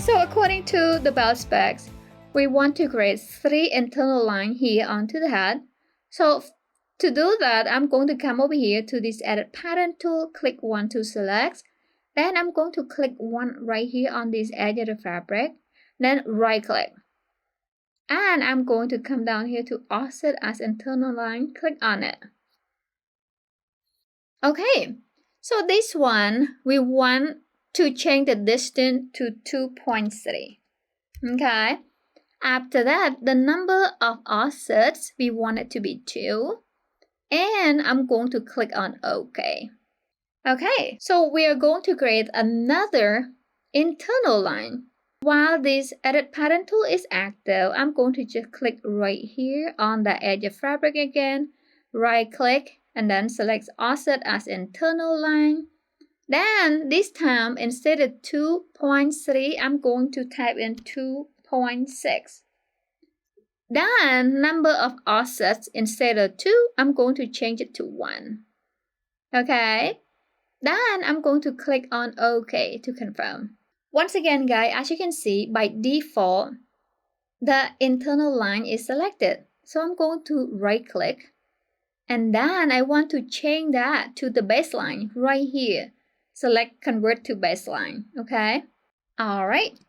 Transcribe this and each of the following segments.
So according to the bell specs, we want to create 3 internal lines here onto the head. So to do that, I'm going to come over here to this Edit Pattern tool, click 1 to select. Then I'm going to click 1 right here on this edge of the fabric. Then right click. And I'm going to come down here to Offset as Internal Line, click on it. Okay, so this one, we want to change the distance to 2.3. Okay, after that, the number of offsets, we want it to be 2. And I'm going to click on OK. Okay, so we are going to create another internal line. While this Edit Pattern tool is active, I'm going to just click right here on the edge of fabric again, right click, and then select Offset as Internal Line. Then this time, instead of 2.3, I'm going to type in 2.6. Then number of offsets, instead of 2, I'm going to change it to 1. Okay. Then I'm going to click on OK to confirm. Once again, guys, as you can see, by default, the internal line is selected. So I'm going to right click. And then I want to change that to the baseline right here. Select Convert to Baseline. Okay. All right.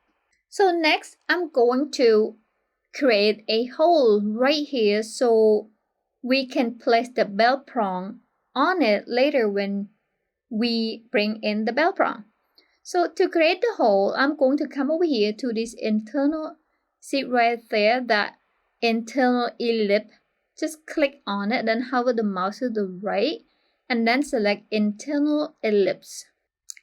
So next, I'm going to create a hole right here so we can place the bell prong on it later when we bring in the bell prong. So to create the hole, I'm going to come over here to this internal, see right there, that internal ellipse. Just click on it, then hover the mouse to the right, and then select internal ellipse.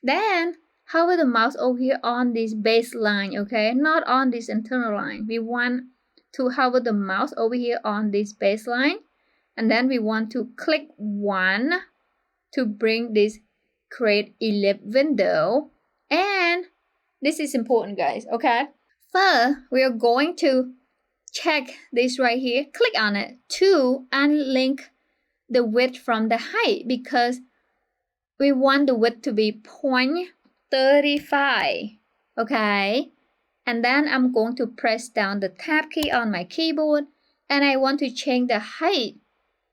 Then hover the mouse over here on this baseline, okay? Not on this internal line. We want to hover the mouse over here on this baseline, and then we want to click 1 to bring this create ellipse window. And this is important, guys, okay? First, we are going to check this right here, click on it to unlink the width from the height because we want the width to be 0.35, okay? And then I'm going to press down the tab key on my keyboard and I want to change the height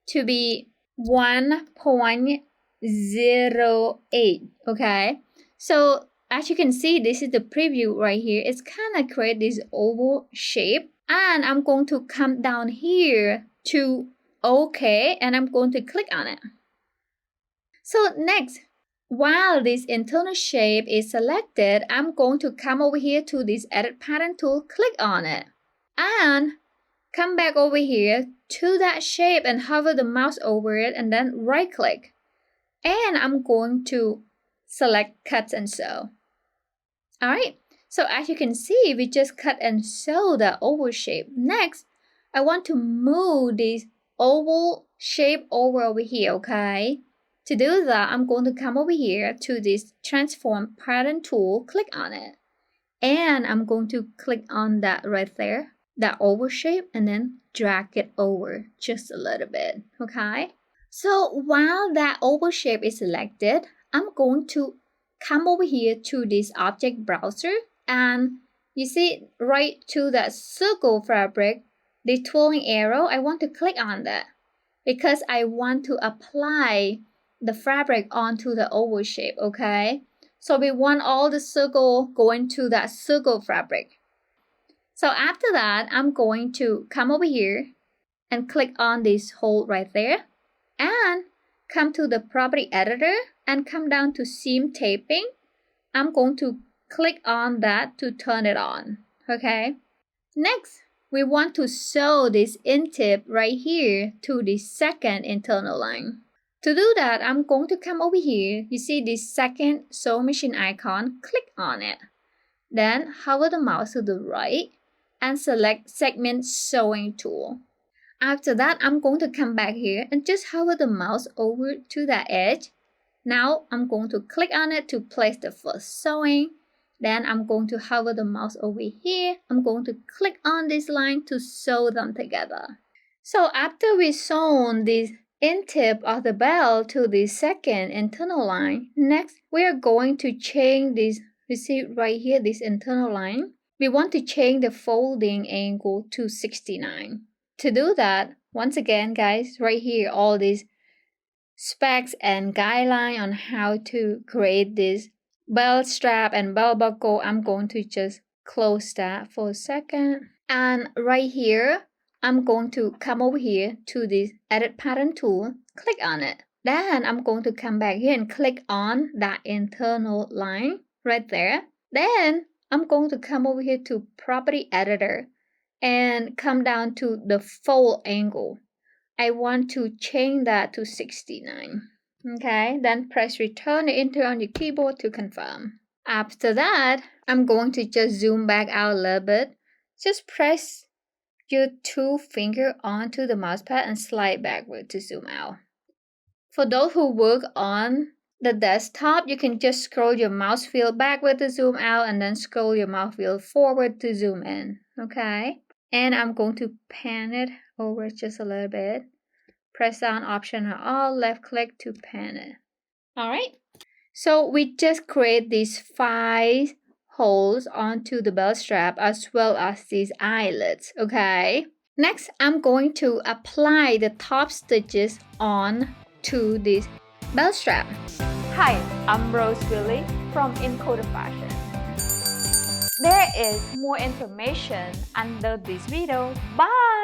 to be 1.08, okay? So as you can see, this is the preview right here. It's kind of create this oval shape. And I'm going to come down here to OK, and I'm going to click on it. So next, while this internal shape is selected, I'm going to come over here to this Edit Pattern tool, click on it, and come back over here to that shape and hover the mouse over it, and then right click. And I'm going to select Cut and Sew. All right. So as you can see, we just cut and sew the oval shape. Next, I want to move this oval shape over here, okay? To do that, I'm going to come over here to this Transform Pattern tool, click on it. And I'm going to click on that right there, that oval shape, and then drag it over just a little bit, okay? So while that oval shape is selected, I'm going to come over here to this Object Browser. And you see right to that circle fabric, the twirling arrow, I want to click on that because I want to apply the fabric onto the oval shape, okay? So we want all the circle going to that circle fabric. So after that, I'm going to come over here and click on this hole right there and come to the Property Editor and come down to Seam Taping. I'm going to click on that to turn it on, okay? Next, we want to sew this end tip right here to the second internal line. To do that, I'm going to come over here. You see this second sewing machine icon, click on it. Then hover the mouse to the right and select Segment Sewing Tool. After that, I'm going to come back here and just hover the mouse over to that edge. Now I'm going to click on it to place the first sewing. Then I'm going to hover the mouse over here. I'm going to click on this line to sew them together. So after we sewn this end tip of the bell to the second internal line, next we are going to change this You see right here, this internal line. We want to change the folding angle to 69. To do that, once again, guys, right here, all these specs and guideline on how to create this belt strap and belt buckle, I'm going to just close that for a second. And right here, I'm going to come over here to this edit pattern tool, click on it. Then I'm going to come back here and click on that internal line right there. Then I'm going to come over here to property editor and come down to the fold angle. I want to change that to 69. Okay, then press return or enter on your keyboard to confirm. After that, I'm going to just zoom back out a little bit. Just press your 2 fingers onto the mouse pad and slide backward to zoom out. For those who work on the desktop, you can just scroll your mouse wheel backward to zoom out and then scroll your mouse wheel forward to zoom in. Okay, and I'm going to pan it over just a little bit. Press down Option or Alt, left click to pan it. Alright, so we just create these 5 holes onto the belt strap as well as these eyelets, okay? Next, I'm going to apply the top stitches on to this belt strap. Hi, I'm Rose Willie from encoderfashion. There is more information under this video. Bye!